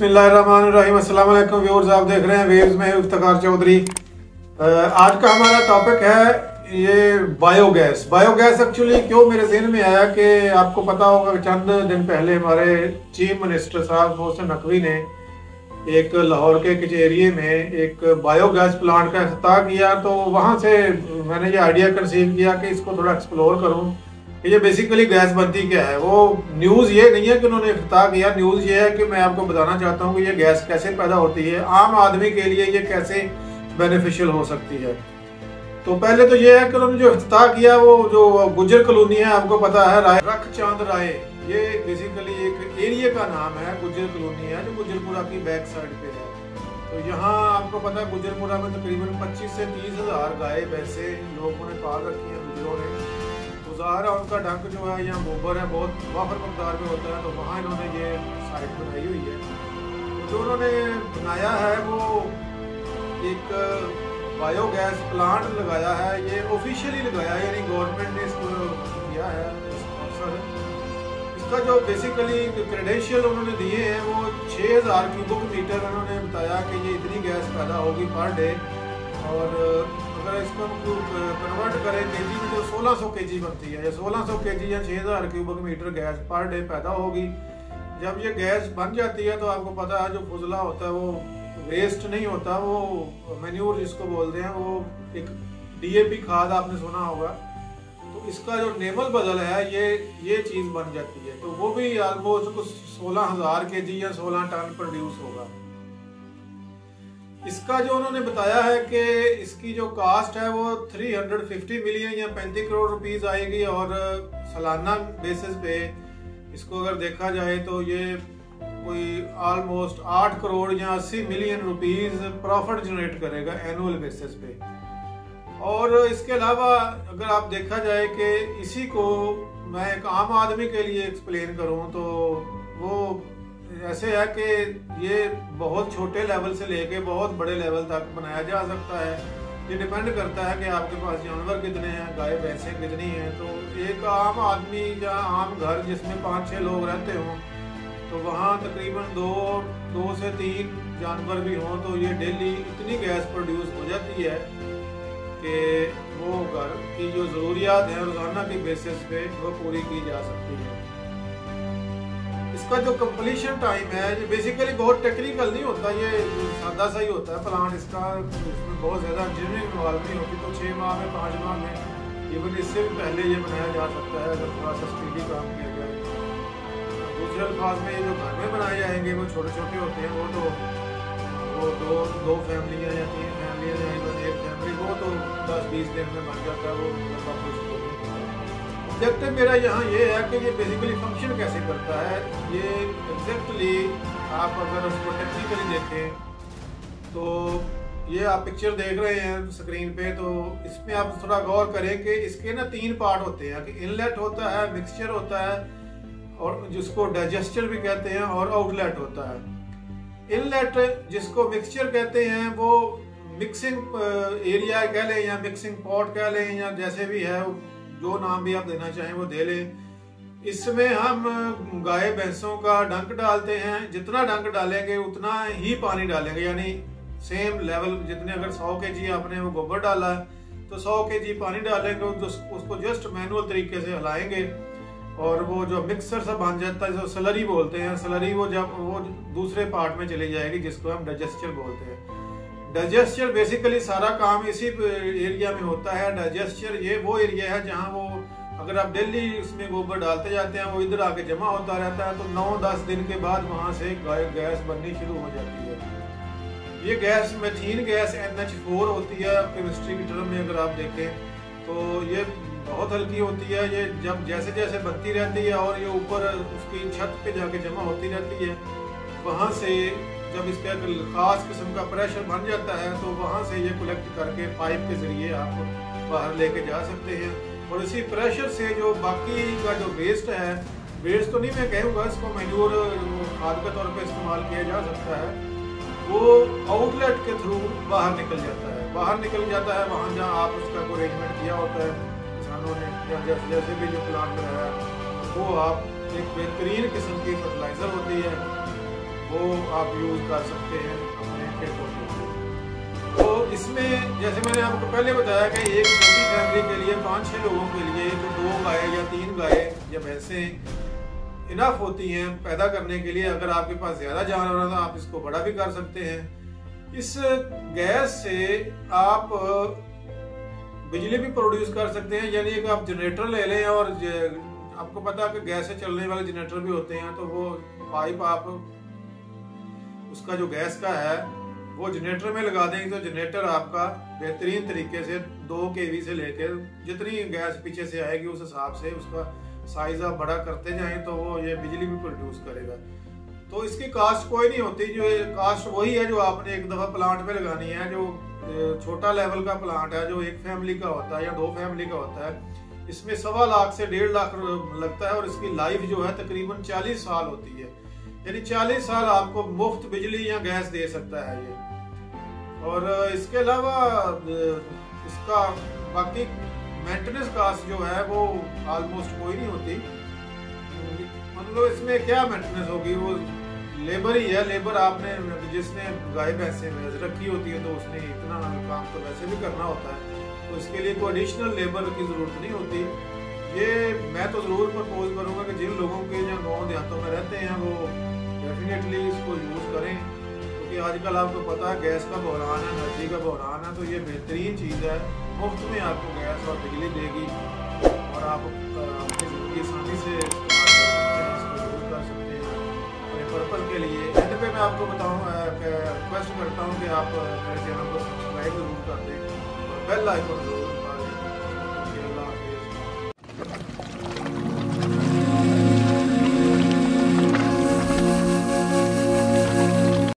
बिस्मिल्लाहिर्रहमानिर्रहीम। अस्सलाम वालेकुम व्यूअर्स, आप देख रहे हैं वेव्स में इफ्तिखार चौधरी। आज का हमारा टॉपिक है ये बायोगैस। बायोगैस एक्चुअली क्यों मेरे जहन में आया कि आपको पता होगा कि चंद दिन पहले हमारे चीफ मिनिस्टर साहब मोहसिन नकवी ने एक लाहौर के किसी एरिए में एक बायोगैस प्लांट का इफ्तिताह किया। तो वहाँ से मैंने ये आइडिया कंसीव किया कि इसको थोड़ा एक्सप्लोर करूँ कि ये बेसिकली गैस बनती क्या है। वो न्यूज़ ये नहीं है कि उन्होंने इफ्तिताह किया, न्यूज़ ये है कि मैं आपको बताना चाहता हूँ कि ये गैस कैसे पैदा होती है, आम आदमी के लिए ये कैसे बेनिफिशियल हो सकती है। तो पहले तो ये है कि उन्होंने जो इफ्तिताह किया वो जो गुजर कॉलोनी है, आपको पता है, राय रख चांद राय, ये बेसिकली एक एरिया का नाम है, गुजर कॉलोनी है जो गुजरपुरा की बैक साइड पे है। तो यहाँ आपको पता है गुजरपुरा में तकरीबन 25 से 30 हज़ार गाय भैंसे लोगों ने पाल रखी हैं, गुजरों ने। तो ज़ाहिर है उनका डंक जो है यहाँ गोबर है बहुत वाफर मकदार में होता है, तो वहाँ इन्होंने ये साइट बनाई हुई है। तो जो उन्होंने बनाया है वो एक बायोगैस प्लांट लगाया है, ये ऑफिशियली लगाया है, यानी गवर्नमेंट ने इसको किया है स्पॉन्सर। इसका जो बेसिकली क्रेडेंशियल उन्होंने दिए हैं वो 6000 क्यूबिक मीटर उन्होंने बताया कि ये इतनी गैस पैदा होगी पर डे। और अगर इसको कन्वर्ट करें केजी में जो 1600 केजी बनती है, या 1600 केजी या 6000 cubic metre gas per day पैदा होगी। जब ये गैस बन जाती है तो आपको पता है जो फुजला होता है वो वेस्ट नहीं होता, वो मैन्योर जिसको बोलते हैं, वो एक डीएपी खाद आपने सुना होगा। तो इसका जो नेमल बदल है ये चीज़ बन जाती है, तो वो भी ऑलमोस्ट कुछ 16000 केजी या 16 टन प्रोड्यूस होगा। इसका जो उन्होंने बताया है कि इसकी जो कास्ट है वो 350 मिलियन या 35 करोड़ रुपीस आएगी, और सालाना बेसिस पे इसको अगर देखा जाए तो ये कोई ऑलमोस्ट 8 करोड़ या 80 मिलियन रुपीस प्रॉफिट जनरेट करेगा एनुअल बेसिस पे। और इसके अलावा अगर आप देखा जाए कि इसी को मैं एक आम आदमी के लिए एक्सप्लेन करूं तो वो ऐसे है कि ये बहुत छोटे लेवल से लेके बहुत बड़े लेवल तक बनाया जा सकता है। ये डिपेंड करता है कि आपके पास जानवर कितने हैं, गाय भैंसें कितनी हैं। तो एक आम आदमी या आम घर जिसमें 5-6 लोग रहते हों तो वहाँ तकरीबन 2 से 3 जानवर भी हों तो ये डेली इतनी गैस प्रोड्यूस हो जाती है कि वो घर की जो ज़रूरियात हैं रोज़ाना की बेसिस पे वो पूरी की जा सकती है। इसका जो कंप्लीशन टाइम है ये बेसिकली बहुत टेक्निकल नहीं होता, ये सादा सा ही होता है प्लांट इसका, इसमें बहुत ज़्यादा इंजीनियरिंग इन्वॉल्व नहीं होती। तो 6 माह में 5 माह में इवन इससे भी पहले ये बनाया जा सकता है अगर थोड़ा सा स्पीडी काम किया जाए। दूसरे अल्फाज में ये जो घर में बनाए जाएंगे वो छोटे छोटे होते हैं, वो तो दो फैमिलियाँ या 3 फैमिलियाँ या इवन एक फैमिली, वो तो 10-20 दिन में बन जाता है। वो लंबा प्रोसेस ऑब्जेक्टिव मेरा यहाँ ये है कि ये बेसिकली फंक्शन कैसे करता है। ये एग्जैक्टली आप अगर उसको टेक्निकली देखें तो ये आप पिक्चर देख रहे हैं स्क्रीन पे, तो इसमें आप थोड़ा गौर करें कि इसके ना 3 पार्ट होते हैं कि इनलेट होता है, मिक्सचर होता है और जिसको डाइजेस्टर भी कहते हैं, और आउटलेट होता है। इनलेट जिसको मिक्सचर कहते हैं वो मिक्सिंग एरिया कह लें या मिक्सिंग पॉट कह लें या जैसे भी है, जो नाम भी आप देना चाहें वो दे लें। इसमें हम गाय भैंसों का डंक डालते हैं, जितना डंक डालेंगे उतना ही पानी डालेंगे, यानी सेम लेवल जितने, अगर 100 केजी आपने वो गोबर डाला है तो 100 केजी पानी डालेंगे, तो उसको जस्ट मैनुअल तरीके से हिलाएंगे और वो जो मिक्सर सा बन जाता है, जो स्लरी बोलते हैं, स्लरी वो जब वो दूसरे पार्ट में चली जाएगी जिसको हम डाइजेस्टर बोलते हैं। डाइजेस्टर बेसिकली सारा काम इसी एरिया में होता है। डाइजेस्टर ये वो एरिया है जहाँ वो अगर आप डेली इसमें गोबर डालते जाते हैं वो इधर आके जमा होता रहता है, तो 9-10 दिन के बाद वहाँ से गैस बननी शुरू हो जाती है। ये गैस मेथीन गैस NH4 होती है केमिस्ट्री की टर्म में अगर आप देखें तो ये बहुत हल्की होती है। ये जब जैसे जैसे बनती रहती है और ये ऊपर उसकी छत पे जाके जमा होती रहती है, वहाँ से जब इसका खास किस्म का प्रेशर बन जाता है तो वहाँ से ये कलेक्ट करके पाइप के जरिए आप बाहर लेके जा सकते हैं। और इसी प्रेशर से जो बाकी का जो वेस्ट है, वेस्ट तो नहीं मैं कहूँगा, इसको मैन्योर खाद के तौर पे इस्तेमाल किया जा सकता है, वो आउटलेट के थ्रू बाहर निकल जाता है। वहाँ जहाँ आप उसका कोई अरेंजमेंट किया होता है किसानों ने, या जैसे भी जो प्लांट बनाया वो आप एक बेहतरीन किस्म की फर्टिलाइज़र होती है वो आप यूज़ कर सकते हैं अपने खेतों में। तो इसमें जैसे मैंने आपको पहले बताया कि एक छोटी फैमिली के लिए 5-6 लोगों के लिए तो 2 गाय या 3 गाय या भैंसें इनफ होती हैं पैदा करने के लिए। अगर आपके पास ज़्यादा जानवर है तो आप इसको बड़ा भी कर सकते हैं। इस गैस से आप बिजली भी प्रोड्यूस कर सकते हैं, यानी कि आप जनरेटर ले लें और आपको पता है कि गैस से चलने वाले जनरेटर भी होते हैं, तो वो पाइप आप उसका जो गैस का है वो जनरेटर में लगा देंगे तो जनरेटर आपका बेहतरीन तरीके से 2 kV से लेकर जितनी गैस पीछे से आएगी उस हिसाब से उसका साइज आप बड़ा करते जाएं तो वो ये बिजली भी प्रोड्यूस करेगा। तो इसकी कास्ट कोई नहीं होती, जो कास्ट वही है जो आपने एक दफ़ा प्लांट में लगानी है। जो छोटा लेवल का प्लांट है जो 1 फैमिली का होता है या 2 फैमिली का होता है, इसमें 1.25 लाख से 1.5 लाख लगता है और इसकी लाइफ जो है तकरीबन 40 साल होती है, यानी 40 साल आपको मुफ्त बिजली या गैस दे सकता है ये। और इसके अलावा इसका बाकी मेंटेनेंस कास्ट जो है वो ऑलमोस्ट कोई नहीं होती, मतलब इसमें क्या मेंटेनेंस होगी, वो लेबर ही है। लेबर आपने जिसने गाय भैंसे रखी होती है तो उसने इतना काम तो वैसे भी करना होता है, तो इसके लिए कोई एडिशनल लेबर की ज़रूरत नहीं होती। ये मैं तो ज़रूर प्रपोज करूँगा कि जिन लोगों के जो गाँव देहातों में रहते हैं वो डेफिनेटली इसको यूज़ करें, क्योंकि आजकल आपको पता है गैस का बहरान है, एनर्जी का बहरान है, तो ये बेहतरीन चीज़ है, मुफ्त में आपको गैस और बिजली देगी और आप अपनी ज़िंदगी आसानी से इस्तेमाल कर सकते हैं, इसको यूज़ कर सकते हैं अपने पर्पज़ के लिए। एंड पे मैं आपको बताऊँ रिक्वेस्ट करता हूँ कि आप मेरे चैनल को सब्सक्राइब ज़रूर कर दें और बेल आइकन ज़रूर